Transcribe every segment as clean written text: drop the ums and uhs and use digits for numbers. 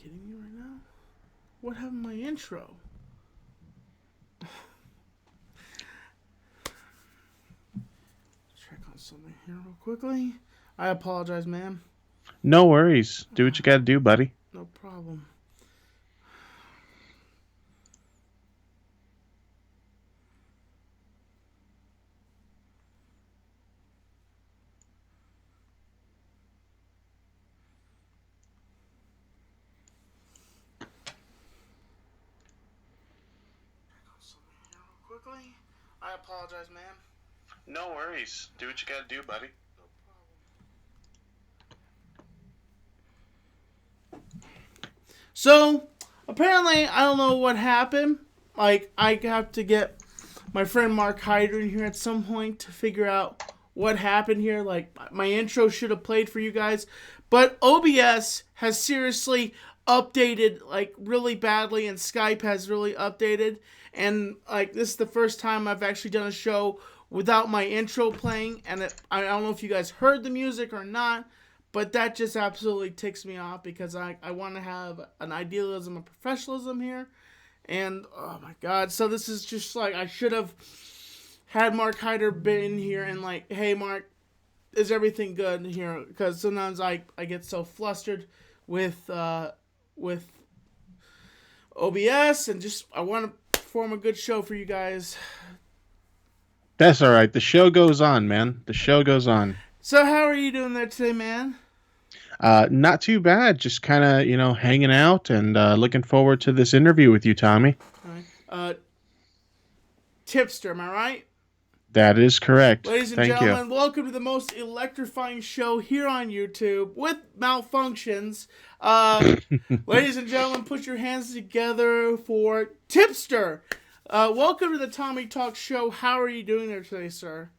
kidding me right now? What happened to my intro? Check on something here real quickly. I apologize, ma'am. No worries. Do what you gotta do, buddy. No problem. Quickly. I apologize, ma'am. No worries. Do what you gotta do, buddy. No problem. So, apparently, I don't know what happened. Like, I have to get my friend Mark Hyder in here at some point to figure out what happened here. Like, my intro should have played for you guys. But OBS has seriously updated, like, really badly, and Skype has really updated. And, like, this is the first time I've actually done a show without my intro playing. And I don't know if you guys heard the music or not. But that just absolutely ticks me off because I want to have an idealism of professionalism here. And, oh my God. So this is just like, I should have had Mark Hyder been here and like, hey, Mark, is everything good here? Because sometimes I get so flustered with OBS and just, I want to perform a good show for you guys. That's all right. The show goes on, man. The show goes on. So how are you doing there today, man? Not too bad. Just kind of, hanging out and looking forward to this interview with you, Tommy. All right. Tipster, am I right? That is correct. Ladies and Thank you. gentlemen, welcome to the most electrifying show here on YouTube with malfunctions. Ladies and gentlemen, put your hands together for Tipster. Welcome to the Tommy Talk Show. How are you doing there today, sir?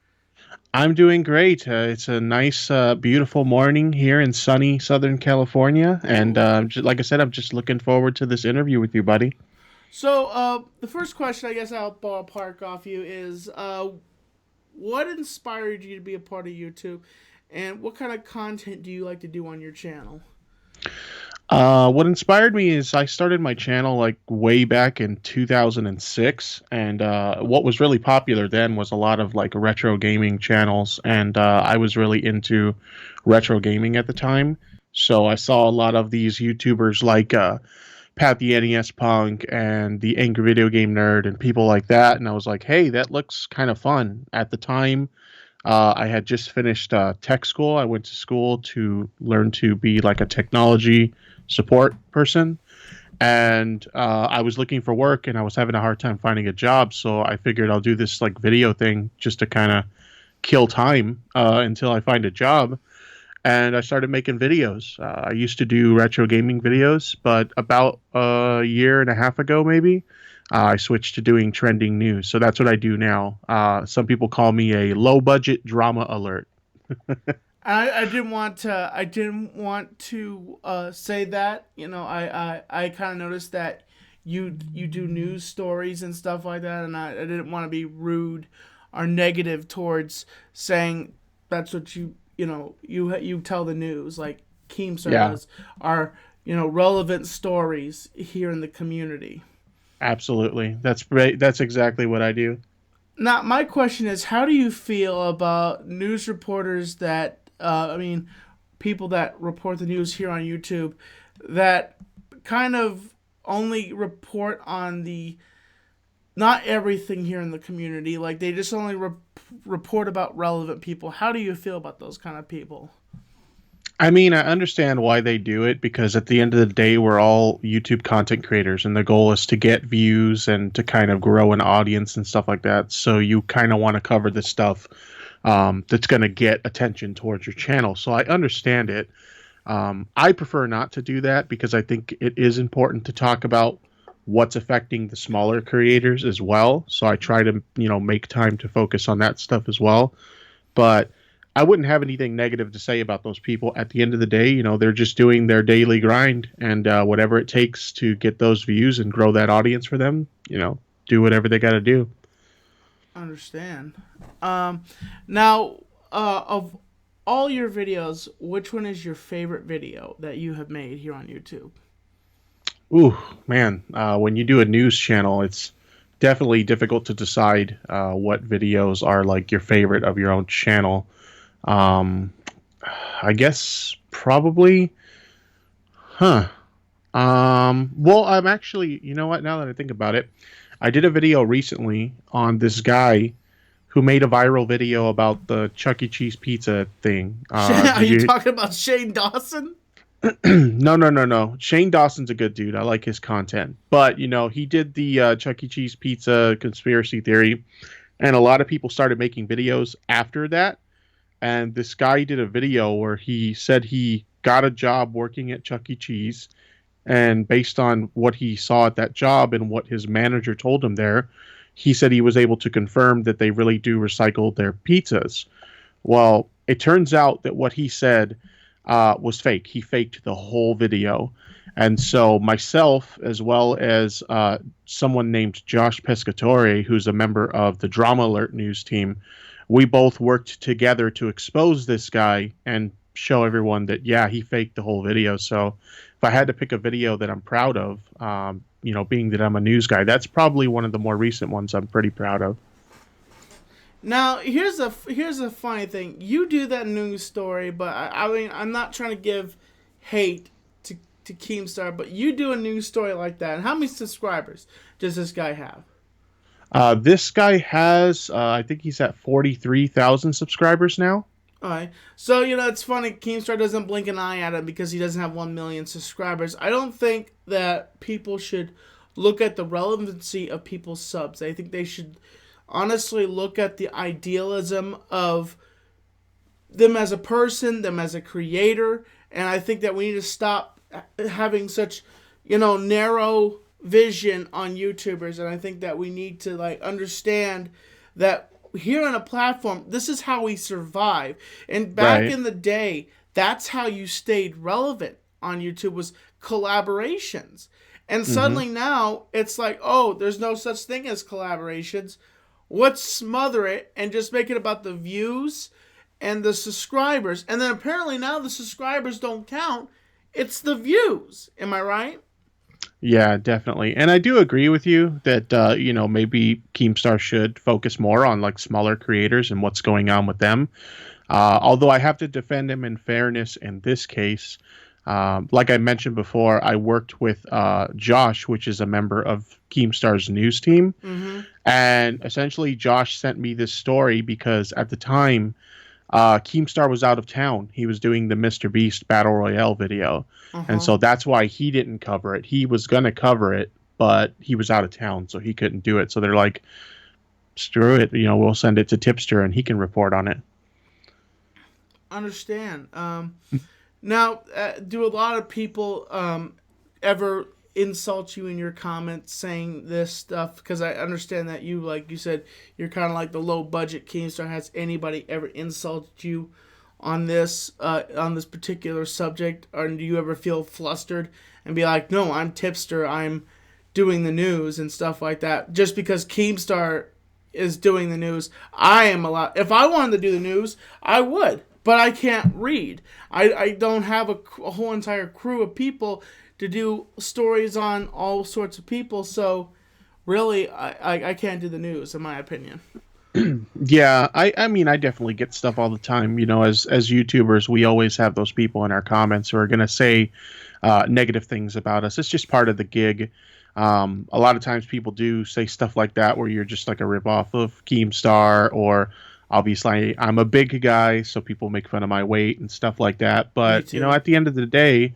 I'm doing great. It's a nice, beautiful morning here in sunny Southern California. And like I said, I'm just looking forward to this interview with you, buddy. So, the first question I guess I'll ballpark off you is, what inspired you to be a part of YouTube, and what kind of content do you like to do on your channel? What inspired me is I started my channel like way back in 2006, and what was really popular then was a lot of like retro gaming channels, and I was really into retro gaming at the time. So I saw a lot of these YouTubers like Pat the NES Punk and the Angry Video Game Nerd and people like that, and I was like, hey, that looks kind of fun. At the time, I had just finished tech school. I went to school to learn to be like a technology support person. And I was looking for work and I was having a hard time finding a job. So I figured I'll do this like video thing just to kind of kill time until I find a job. And I started making videos. I used to do retro gaming videos, but about a year and a half ago, maybe, I switched to doing trending news. So that's what I do now. Some people call me a low budget drama alert. I didn't want to. I didn't want to say that. You know, I kind of noticed that you do news stories and stuff like that, and I didn't want to be rude or negative towards saying that's what you tell the news like Keemstar Yeah, does are relevant stories here in the community. absolutely. That's great. That's exactly what I do. Now, my question is, how do you feel about news reporters that, people that report the news here on YouTube that kind of only report on not everything here in the community, like they just only report about relevant people. How do you feel about those kind of people? I mean, I understand why they do it because at the end of the day, we're all YouTube content creators, and the goal is to get views and to kind of grow an audience and stuff like that. So you kind of want to cover the stuff that's going to get attention towards your channel. So I understand it. I prefer not to do that because I think it is important to talk about what's affecting the smaller creators as well. So I try to, make time to focus on that stuff as well. But I wouldn't have anything negative to say about those people. At the end of the day, they're just doing their daily grind, and whatever it takes to get those views and grow that audience for them, do whatever they got to do. Understand. Now, of all your videos, which one is your favorite video that you have made here on YouTube? Ooh, man, when you do a news channel, it's definitely difficult to decide what videos are like your favorite of your own channel. Um, I guess probably, huh? Well, I'm actually, you know what? Now that I think about it, I did a video recently on this guy who made a viral video about the Chuck E. Cheese pizza thing. Are Did you you? talking about Shane Dawson? No, no, no, no. Shane Dawson's a good dude. I like his content, but he did the Chuck E. Cheese pizza conspiracy theory, and a lot of people started making videos after that. And this guy did a video where he said he got a job working at Chuck E. Cheese, and based on what he saw at that job and what his manager told him there, he said he was able to confirm that they really do recycle their pizzas. Well, it turns out that what he said was fake. He faked the whole video. And so myself, as well as someone named Josh Pescatore, who's a member of the Drama Alert news team, we both worked together to expose this guy and show everyone that, yeah, he faked the whole video. So if I had to pick a video that I'm proud of, being that I'm a news guy, that's probably one of the more recent ones I'm pretty proud of. Now, here's a funny thing. You do that news story, but I mean, I'm not trying to give hate to Keemstar, but you do a news story like that. And how many subscribers does this guy have? This guy has, I think he's at 43,000 subscribers now. All right. So, it's funny. Keemstar doesn't blink an eye at him because he doesn't have 1 million subscribers. I don't think that people should look at the relevancy of people's subs. I think they should honestly look at the idealism of them as a person, them as a creator. And I think that we need to stop having such, narrow vision on YouTubers. And I think that we need to, understand that here on a platform, this is how we survive. And back Right. in the day, that's how you stayed relevant on YouTube, was collaborations. And Hmm. suddenly now it's like, oh, there's no such thing as collaborations. Let's smother it and just make it about the views and the subscribers. And then apparently now the subscribers don't count. It's the views. Am I right? Yeah, definitely. And I do agree with you that maybe Keemstar should focus more on like smaller creators and what's going on with them. Although I have to defend him in fairness in this case. Like I mentioned before, I worked with Josh, which is a member of Keemstar's news team. Mm-hmm. And essentially, Josh sent me this story because at the time, Keemstar was out of town. He was doing the Mr. Beast Battle Royale video. And Uh-huh. so that's why he didn't cover it. He was going to cover it, but he was out of town, so he couldn't do it. So they're like, screw it. We'll send it to Tipster and he can report on it. Understand. Now, do a lot of people ever insult you in your comments saying this stuff? Because I understand that you, like you said, you're kind of like the low budget Keemstar. Has anybody ever insulted you on this particular subject, or do you ever feel flustered and be like, "No, I'm Tipster. I'm doing the news and stuff like that." Just because Keemstar is doing the news, I am allowed. If I wanted to do the news, I would, but I can't read. I don't have a whole entire crew of people to do stories on all sorts of people. So really, I can't do the news, in my opinion. Yeah, I mean, I definitely get stuff all the time. As YouTubers, we always have those people in our comments who are going to say negative things about us. It's just part of the gig. A lot of times people do say stuff like that where you're just like a ripoff of Keemstar, or obviously I'm a big guy, so people make fun of my weight and stuff like that. Me But, too. at the end of the day,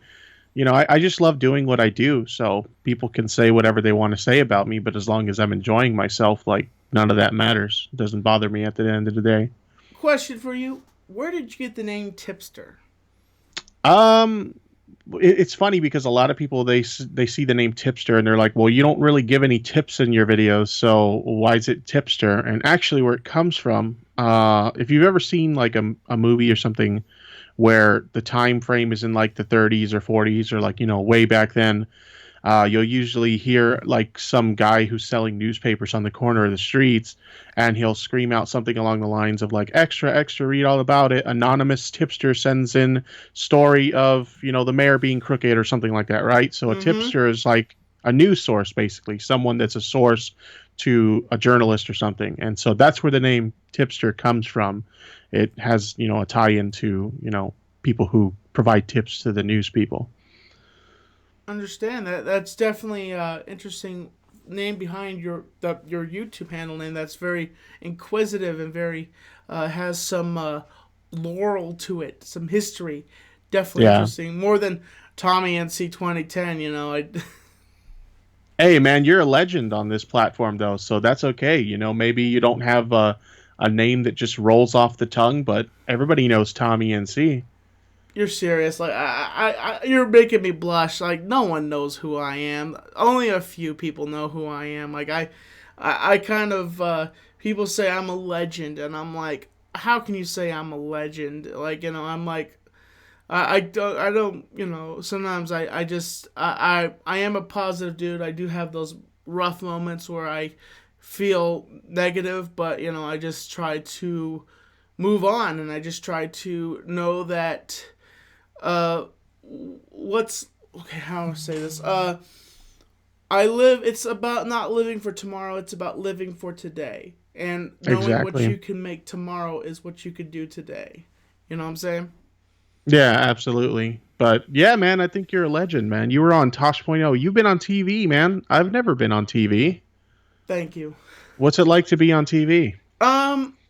I just love doing what I do. So people can say whatever they want to say about me, but as long as I'm enjoying myself, like none of that matters. It doesn't bother me at the end of the day. Question for you: where did you get the name Tipster? Um, it's funny because a lot of people they see the name Tipster and they're like, well, you don't really give any tips in your videos, so why is it Tipster? And actually, where it comes from, if you've ever seen like a movie or something where the time frame is in like the 30s or 40s or like way back then, You'll usually hear like some guy who's selling newspapers on the corner of the streets, and he'll scream out something along the lines of like, extra, extra, read all about it. Anonymous tipster sends in story of, the mayor being crooked or something like that, right? So a Mm-hmm. tipster is like a news source, basically, someone that's a source to a journalist or something. And so that's where the name tipster comes from. It has, a tie into, people who provide tips to the news people. Understand that. That's definitely interesting name behind your YouTube handle name. That's very inquisitive and very has some laurel to it, some history. Definitely Yeah. interesting. More than Tommy NC 2010. I Hey, man, you're a legend on this platform, though, so that's okay. Maybe you don't have a name that just rolls off the tongue, but everybody knows Tommy NC. You're serious. Like you're making me blush. Like no one knows who I am. Only a few people know who I am. Like I kind of people say I'm a legend, and I'm like, how can you say I'm a legend? Like I'm like, I don't. Sometimes I just I am a positive dude. I do have those rough moments where I feel negative, but I just try to move on, and I just try to know that uh what's okay how do I say this I live it's about not living for tomorrow, it's about living for today, and knowing what Exactly. you can make tomorrow is what you could do today. You know what I'm saying? Yeah, absolutely. But yeah, man, I think you're a legend, man. You were on Tosh.0. You've been on TV, man. I've never been on TV. Thank you. What's it like to be on TV?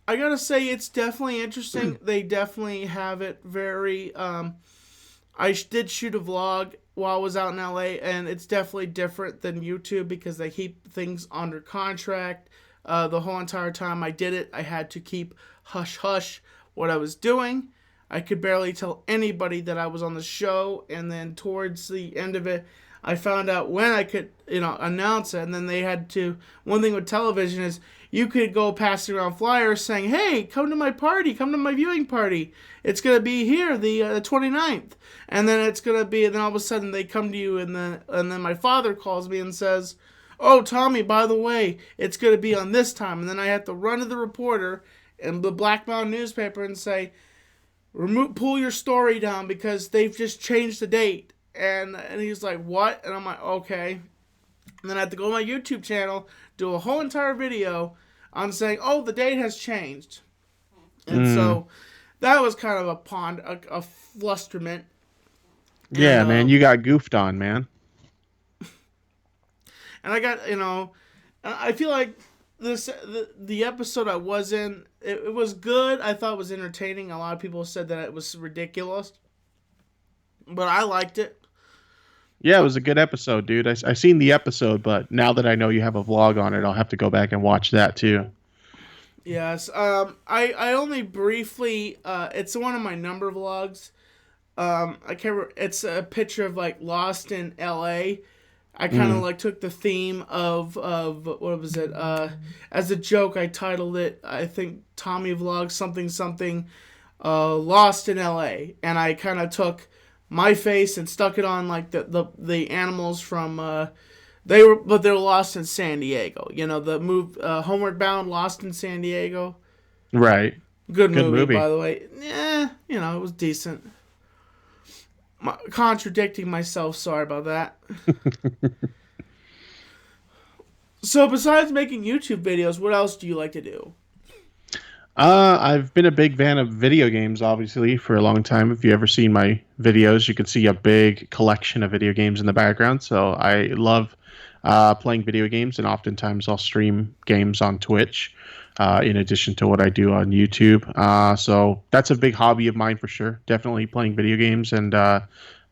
I gotta say it's definitely interesting. They definitely have it very did shoot a vlog while I was out in LA, and it's definitely different than YouTube because they keep things under contract. The whole entire time I did it, I had to keep hush hush what I was doing. I could barely tell anybody that I was on the show, and then towards the end of it, I found out when I could, announce it. And then they had to. One thing with television is you could go passing around flyers saying, "Hey, come to my party, come to my viewing party. It's gonna be here the 29th." And then it's gonna be, and then all of a sudden they come to you, and then my father calls me and says, "Oh, Tommy, by the way, it's gonna be on this time." And then I have to run to the reporter in the Black Mountain newspaper and say, pull your story down because they've just changed the date. And he's like, what? And I'm like, okay. And then I have to go to my YouTube channel, do a whole entire video on saying, oh, the date has changed. And Mm. so that was kind of a flusterment. And Yeah, man, you got goofed on, man. I got, I feel like the episode I was in, it was good. I thought it was entertaining. A lot of people said that it was ridiculous, but I liked it. Yeah, it was a good episode, dude. I seen the episode, but now that I know you have a vlog on it, I'll have to go back and watch that too. Yes. I only briefly. It's one of my number vlogs. I can't remember. It's a picture of like Lost in L.A. I kind of Mm. like took the theme of what was it? As a joke, I titled it. I think Tommy vlog something something. Lost in L.A. And I kind of took my face and stuck it on like the animals from. They were lost in San Diego. The move Homeward Bound, Lost in San Diego. Right. Good Good movie, movie. by the way. Yeah, it was decent. Contradicting myself, sorry about that. So, besides making YouTube videos, what else do you like to do? I've been a big fan of video games, obviously, for a long time. If you ever seen my videos, you can see a big collection of video games in the background. So I love playing video games, and oftentimes I'll stream games on Twitch, in addition to what I do on YouTube. So that's a big hobby of mine for sure. Definitely playing video games, and the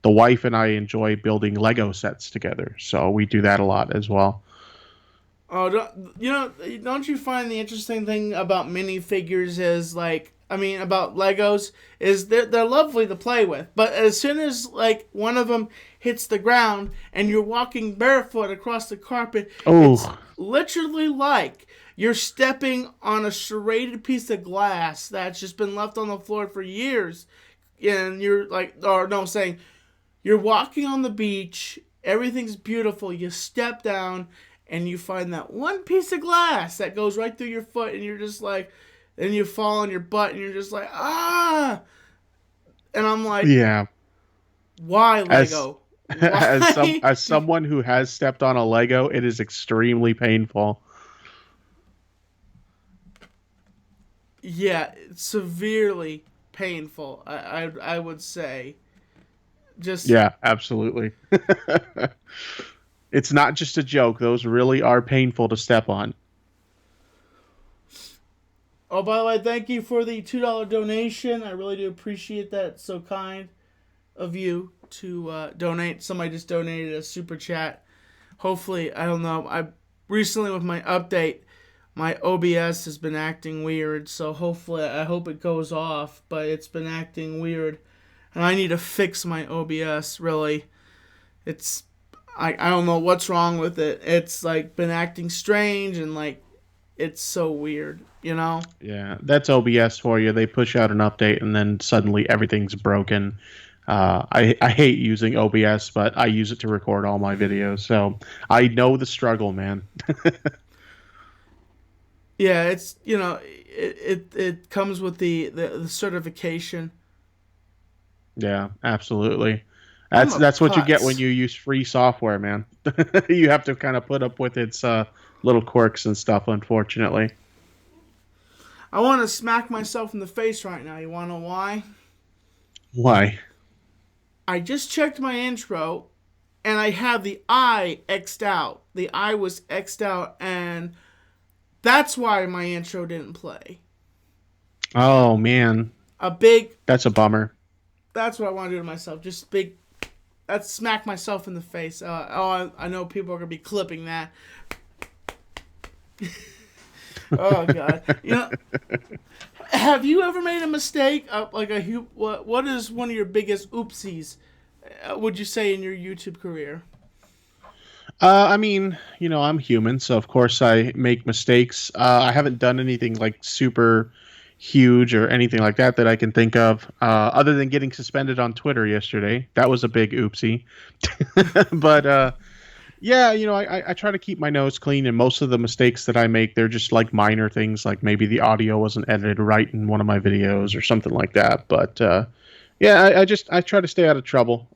wife and I enjoy building Lego sets together. So we do that a lot as well. Oh, don't you find the interesting thing about minifigures is like, I mean, about Legos is they're lovely to play with, but as soon as like one of them hits the ground and you're walking barefoot across the carpet, it's Oh, literally like you're stepping on a serrated piece of glass that's just been left on the floor for years, and you're like, or no, I'm saying you're walking on the beach Everything's beautiful. You step down and you find that one piece of glass that goes right through your foot, and you're just like, and you fall on your butt, and you're just like, ah. And I'm like, Yeah. why As Lego? Why? as someone who has stepped on a Lego, it is extremely painful. Yeah, severely painful. I would say just. Yeah, absolutely. It's not just a joke. Those really are painful to step on. Oh, by the way, thank you for the $2 donation. I really do appreciate that. It's so kind of you to donate. Somebody just donated a super chat. Hopefully, I don't know. I recently with my update, my OBS has been acting weird. So hopefully, I hope it goes off. But it's been acting weird, and I need to fix my OBS. Really, it's I don't know what's wrong with it. It's like been acting strange and like it's so weird. You know. Yeah, that's OBS for you. They push out an update and then suddenly everything's broken. I hate using OBS, but I use it to record all my videos, so I know the struggle, man. Yeah, it's it comes with the certification. Yeah, absolutely. I'm a That's what you get when putz. you use free software, man. You have to kind of put up with its little quirks and stuff, unfortunately. I want to smack myself in the face right now. You want to know why? Why? I just checked my intro, and I have the I xed out. The I was xed out, and that's why my intro didn't play. Oh man, A big. that's a bummer. That's what I want to do to myself. Just big. That's smack myself in the face. I know people are gonna be clipping that. Oh god. Have you ever made a mistake? What is one of your biggest oopsies? Would you say in your YouTube career? I mean, I'm human, so of course I make mistakes. I haven't done anything like super huge or anything like that I can think of, other than getting suspended on Twitter yesterday. That was a big oopsie. But yeah, I try to keep my nose clean, and most of the mistakes that I make, they're just like minor things, like maybe the audio wasn't edited right in one of my videos or something like that. But yeah, I try to stay out of trouble.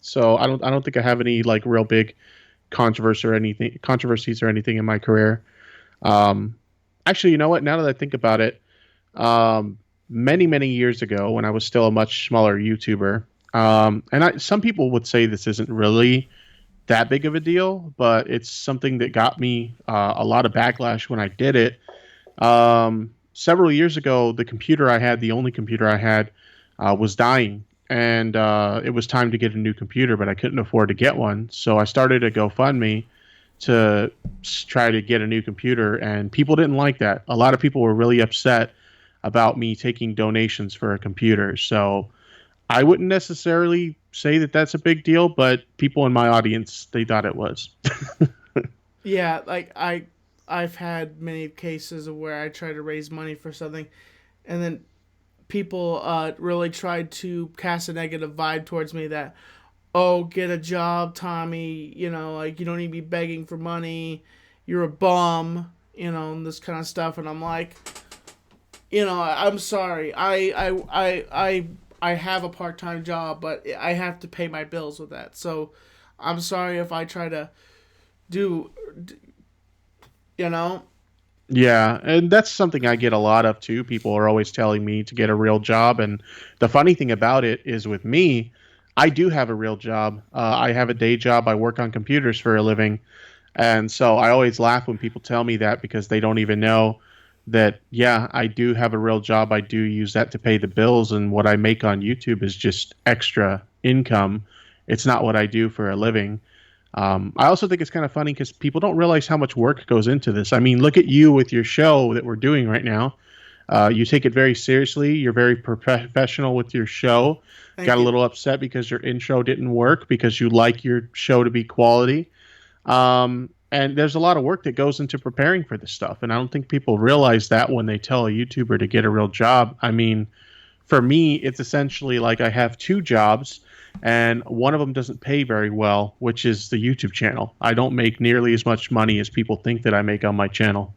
So I don't think I have any like real big controversies or anything in my career. Um, Actually, you know what? Now that I think about it, many years ago, when I was still a much smaller YouTuber, some people would say this isn't really that big of a deal, but it's something that got me a lot of backlash when I did it. Several years ago, the only computer I had, was dying, and it was time to get a new computer, but I couldn't afford to get one. So I started a GoFundMe to try to get a new computer, and people didn't like that. A lot of people were really upset about me taking donations for a computer. So I wouldn't necessarily say that that's a big deal, but people in my audience, they thought it was. Yeah, like I've had many cases of where I try to raise money for something, and then people really tried to cast a negative vibe towards me that, oh, get a job, Tommy. Like you don't need to be begging for money. You're a bum. And this kind of stuff. And I'm like, I'm sorry. I have a part time job, but I have to pay my bills with that. So I'm sorry if I try to do, you know. Yeah, and that's something I get a lot of too. People are always telling me to get a real job, and the funny thing about it is with me, I do have a real job. I have a day job. I work on computers for a living, and so I always laugh when people tell me that because they don't even know that, yeah, I do have a real job. I do use that to pay the bills, and what I make on YouTube is just extra income. It's not what I do for a living. I also think it's kind of funny because people don't realize how much work goes into this. I mean, look at you with your show that we're doing right now. You take it very seriously. You're very professional with your show. Got Thank a you. little upset because your intro didn't work because you like your show to be quality. And there's a lot of work that goes into preparing for this stuff. And I don't think people realize that when they tell a YouTuber to get a real job. I mean, for me, it's essentially like I have two jobs, and one of them doesn't pay very well, which is the YouTube channel. I don't make nearly as much money as people think that I make on my channel.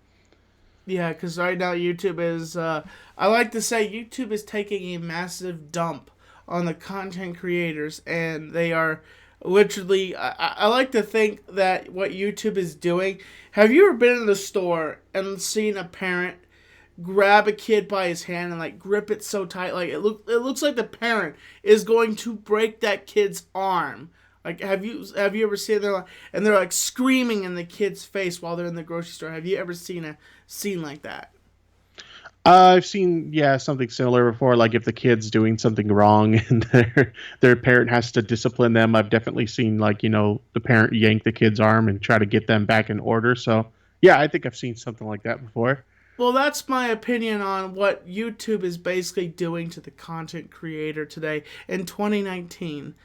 Yeah, because right now YouTube is, I like to say YouTube is taking a massive dump on the content creators, and they are literally, I like to think that what YouTube is doing, have you ever been in the store and seen a parent grab a kid by his hand and like grip it so tight, like it looks like the parent is going to break that kid's arm. Like have you ever seen them, and they're like screaming in the kid's face while they're in the grocery store? Have you ever seen a scene like that? I've seen, yeah, something similar before. Like if the kid's doing something wrong and their parent has to discipline them. I've definitely seen, like, the parent yank the kid's arm and try to get them back in order. So yeah, I think I've seen something like that before. Well, that's my opinion on what YouTube is basically doing to the content creator today in 2019.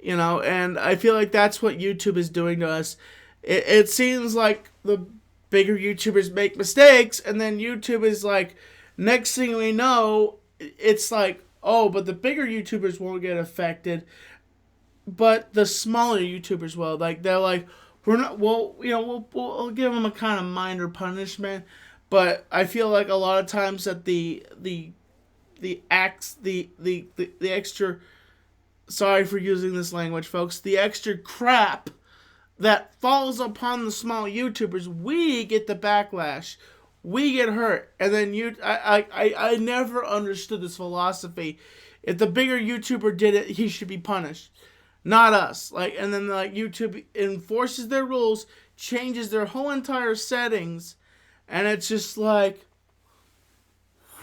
And I feel like that's what YouTube is doing to us. It seems like the bigger YouTubers make mistakes, and then YouTube is like, next thing we know, it's like, oh, but the bigger YouTubers won't get affected, but the smaller YouTubers will. Like they're like, we're not. Well, we'll give them a kind of minor punishment, but I feel like a lot of times that the acts the extra, sorry for using this language, folks, the extra crap that falls upon the small YouTubers, we get the backlash. We get hurt. And then I never understood this philosophy. If the bigger YouTuber did it, he should be punished. Not us. And then like YouTube enforces their rules, changes their whole entire settings, and it's just like,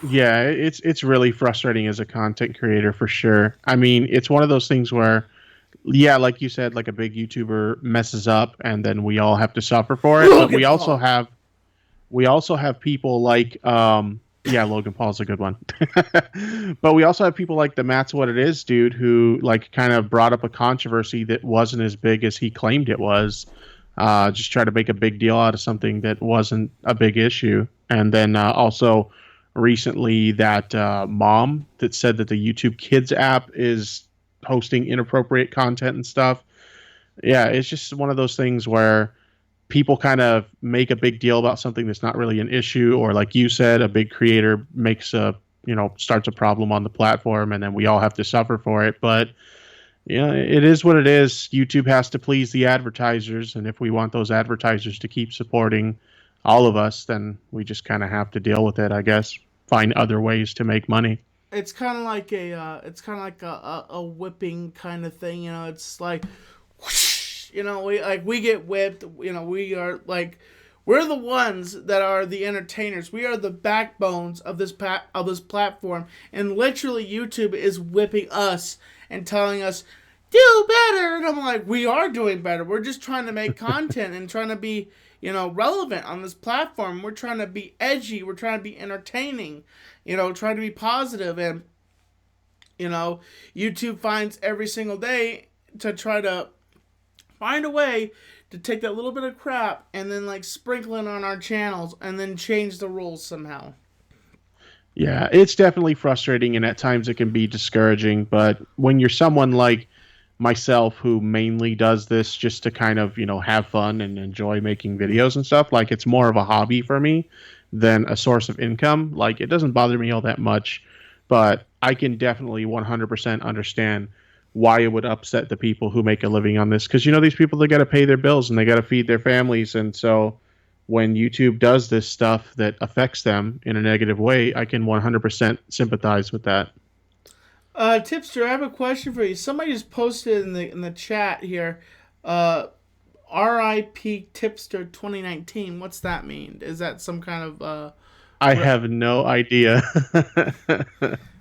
Yeah, it's really frustrating as a content creator for sure. I mean, it's one of those things where, yeah, like you said, like a big YouTuber messes up and then we all have to suffer for it. But Logan Paul. we also have people like yeah, Logan Paul's a good one. But we also have people like the Matt's What It Is dude who like kind of brought up a controversy that wasn't as big as he claimed it was. Just try to make a big deal out of something that wasn't a big issue. And then also recently that mom that said that the YouTube Kids app is hosting inappropriate content and stuff. Yeah, it's just one of those things where people kind of make a big deal about something that's not really an issue, or like you said, a big creator makes starts a problem on the platform and then we all have to suffer for it. But yeah, it is what it is. YouTube has to please the advertisers, and if we want those advertisers to keep supporting all of us, then we just kind of have to deal with it, I guess. Find other ways to make money. It's kind of like a whipping kind of thing. It's like, whoosh, we get whipped. We are like, we're the ones that are the entertainers. We are the backbones of this platform, and literally YouTube is whipping us and telling us do better. And I'm like, we are doing better. We're just trying to make content and trying to be relevant on this platform. We're trying to be edgy. We're trying to be entertaining. Trying to be positive, and YouTube finds every single day to try to find a way to take that little bit of crap and then like sprinkle it on our channels and then change the rules somehow. Yeah, it's definitely frustrating and at times it can be discouraging, but when you're someone like myself who mainly does this just to kind of, have fun and enjoy making videos and stuff, like it's more of a hobby for me than a source of income. Like it doesn't bother me all that much, but I can definitely 100% understand why it would upset the people who make a living on this, because these people, they got to pay their bills and they got to feed their families. And so when YouTube does this stuff that affects them in a negative way, I can 100% sympathize with that. Tipster, I have a question for you. Somebody just posted in the chat here, RIP Tipster 2019. What's that mean? Is that some kind of I have no idea.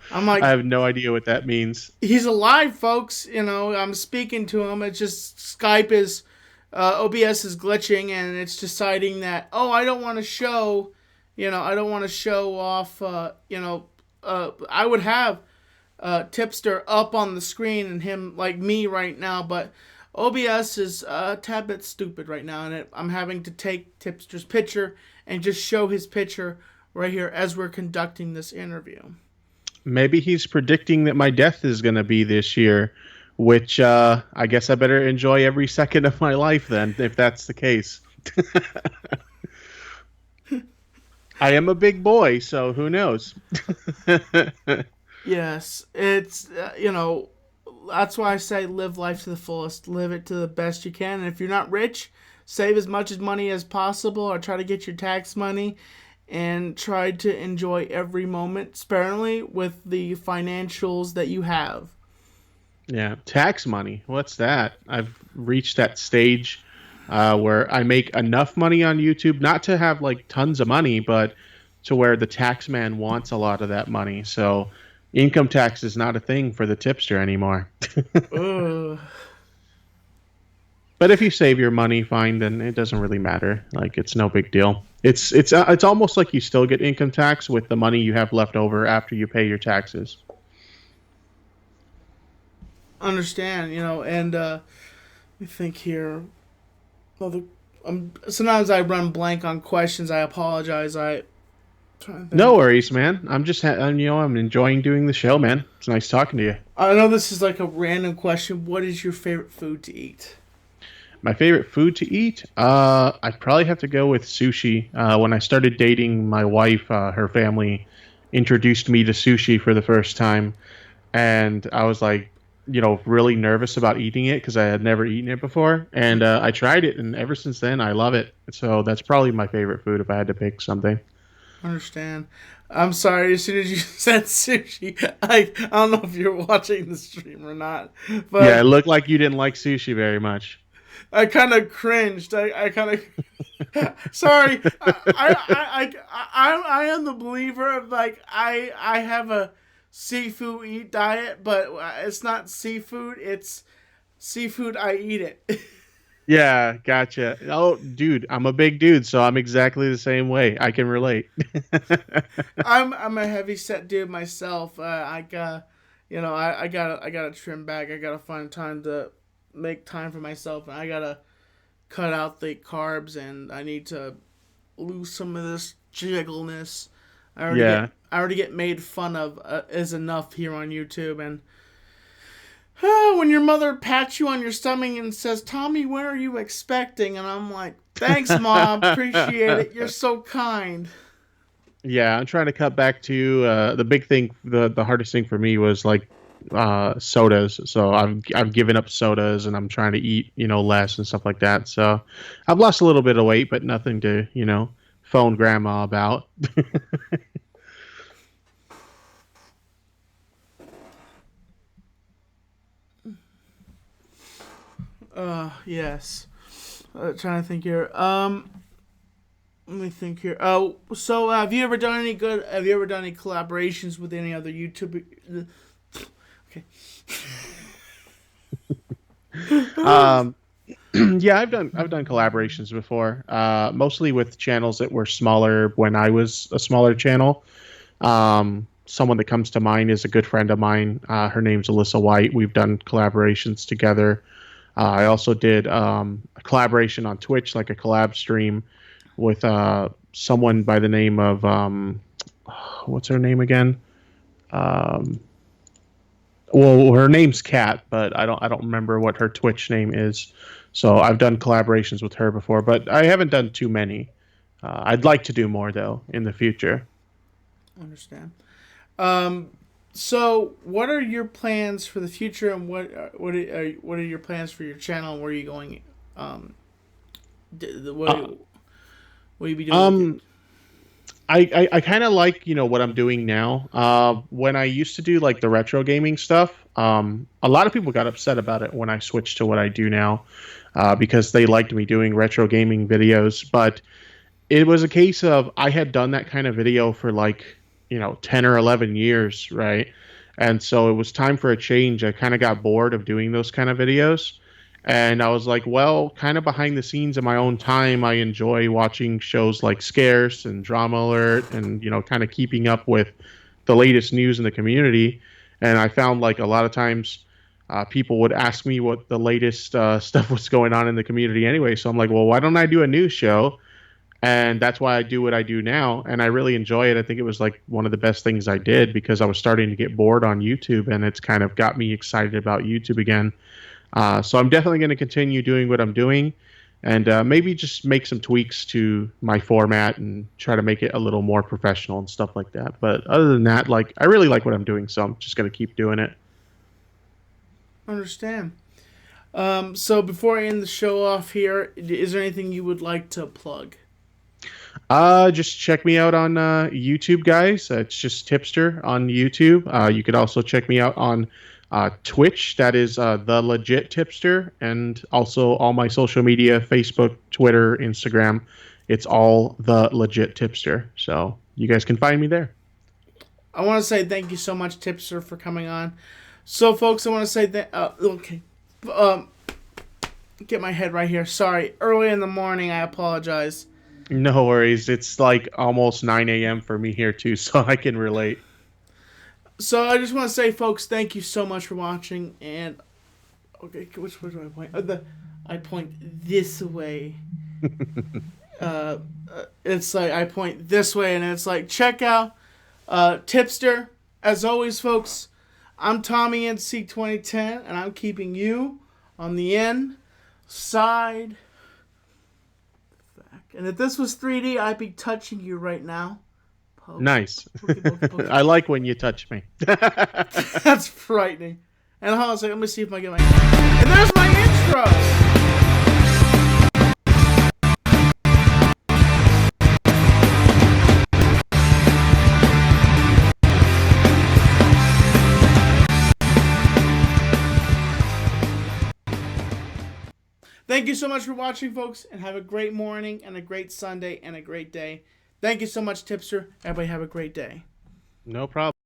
I'm like, I have no idea what that means. he's alive, folks. I'm speaking to him. It's just Skype is, OBS is glitching, and it's deciding that, oh, I don't want to show, I don't want to show off, I would have Tipster up on the screen and him like me right now, but OBS is a tad bit stupid right now, and I'm having to take Tipster's picture and just show his picture right here as we're conducting this interview. Maybe he's predicting that my death is going to be this year, which I guess I better enjoy every second of my life then, if that's the case. I am a big boy, so who knows? Yes, it's that's why I say live life to the fullest, live it to the best you can. And if you're not rich, save as much as money as possible, or try to get your tax money, and try to enjoy every moment sparingly with the financials that you have. Yeah, tax money. What's that? I've reached that stage where I make enough money on YouTube, not to have like tons of money, but to where the tax man wants a lot of that money. So income tax is not a thing for the tipster anymore. Ugh. But if you save your money, fine, then it doesn't really matter. Like it's no big deal. It's almost like you still get income tax with the money you have left over after you pay your taxes. Understand, and let me think here. Sometimes I run blank on questions. I apologize. I trying to No think. worries, man. I'm enjoying doing the show, man. It's nice talking to you. I know this is like a random question. What is your favorite food to eat? My favorite food to eat? I'd probably have to go with sushi. When I started dating my wife, her family introduced me to sushi for the first time, and I was like, really nervous about eating it because I had never eaten it before. And I tried it, and ever since then, I love it. So that's probably my favorite food if I had to pick something. Understand. I'm sorry. As soon as you said sushi, I don't know if you're watching the stream or not, Yeah, it but looked like you didn't like sushi very much. I kind of cringed. I kind of sorry. I am the believer of like I have a seafood eat diet, but it's not seafood. It's seafood. I eat it. Yeah, gotcha. Oh, dude, I'm a big dude, so I'm exactly the same way. I can relate. I'm a heavy set dude myself. I got I gotta trim back. I gotta find time to make time for myself, and I gotta cut out the carbs, and I need to lose some of this jiggleness. Yeah. I already get made fun of is enough here on YouTube, and when your mother pats you on your stomach and says, "Tommy, when are you expecting?" and I'm like, "Thanks, mom, appreciate it. You're so kind." Yeah, I'm trying to cut back to the big thing. The hardest thing for me was like sodas. So I've given up sodas and I'm trying to eat less and stuff like that. So I've lost a little bit of weight, but nothing to phone grandma about. Yes. Trying to think here. Let me think here. Oh, so have you ever done any good? Have you ever done any collaborations with any other YouTube? Okay. Um, yeah, I've done collaborations before. Mostly with channels that were smaller when I was a smaller channel. Someone that comes to mind is a good friend of mine. Her name's Alyssa White. We've done collaborations together. I also did a collaboration on Twitch, like a collab stream with someone by the name of what's her name again? Um, well, her name's Kat, but I don't remember what her Twitch name is. So I've done collaborations with her before, but I haven't done too many. I'd like to do more though in the future. Understand. Um, so what are your plans for the future, and what are your plans for your channel, and where are you going? Um, Uh, what will you be doing with it? um, I kind of like what I'm doing now. When I used to do like the retro gaming stuff, a lot of people got upset about it when I switched to what I do now, because they liked me doing retro gaming videos. But it was a case of I had done that kind of video for like 10 or 11 years, right? And so it was time for a change. I kind of got bored of doing those kind of videos. And I was like, well, kind of behind the scenes in my own time, I enjoy watching shows like Scarce and Drama Alert and, kind of keeping up with the latest news in the community. And I found like a lot of times people would ask me what the latest stuff was going on in the community anyway. So I'm like, well, why don't I do a news show? And that's why I do what I do now, and I really enjoy it. I think it was like one of the best things I did because I was starting to get bored on YouTube, and it's kind of got me excited about YouTube again. So I'm definitely going to continue doing what I'm doing, and maybe just make some tweaks to my format and try to make it a little more professional and stuff like that. But other than that, like I really like what I'm doing, so I'm just going to keep doing it. Understand. So before I end the show off here, is there anything you would like to plug? Just check me out on YouTube, guys. It's just Tipster on YouTube. You could also check me out on Twitch. That is the legit Tipster, and also all my social media: Facebook, Twitter, Instagram. It's all the legit Tipster. So you guys can find me there. I want to say thank you so much, Tipster, for coming on. So, folks, I want to say that. Okay. Um, get my head right here. Sorry. Early in the morning, I apologize. No worries. It's like almost 9 a.m. for me here too, so I can relate. So, I just want to say, folks, thank you so much for watching. And, okay, which way do I point? I point this way. It's like I point this way, and it's like, check out Tipster. As always, folks, I'm Tommy NC 2010, and I'm keeping you on the inside. And if this was 3D, I'd be touching you right now. Poke, Nice. poke. I like when you touch me. That's frightening. And hold on a second, let me see if I get my... And there's my intro! Thank you so much for watching, folks, and have a great morning and a great Sunday and a great day. Thank you so much, Tipster. Everybody have a great day. No problem.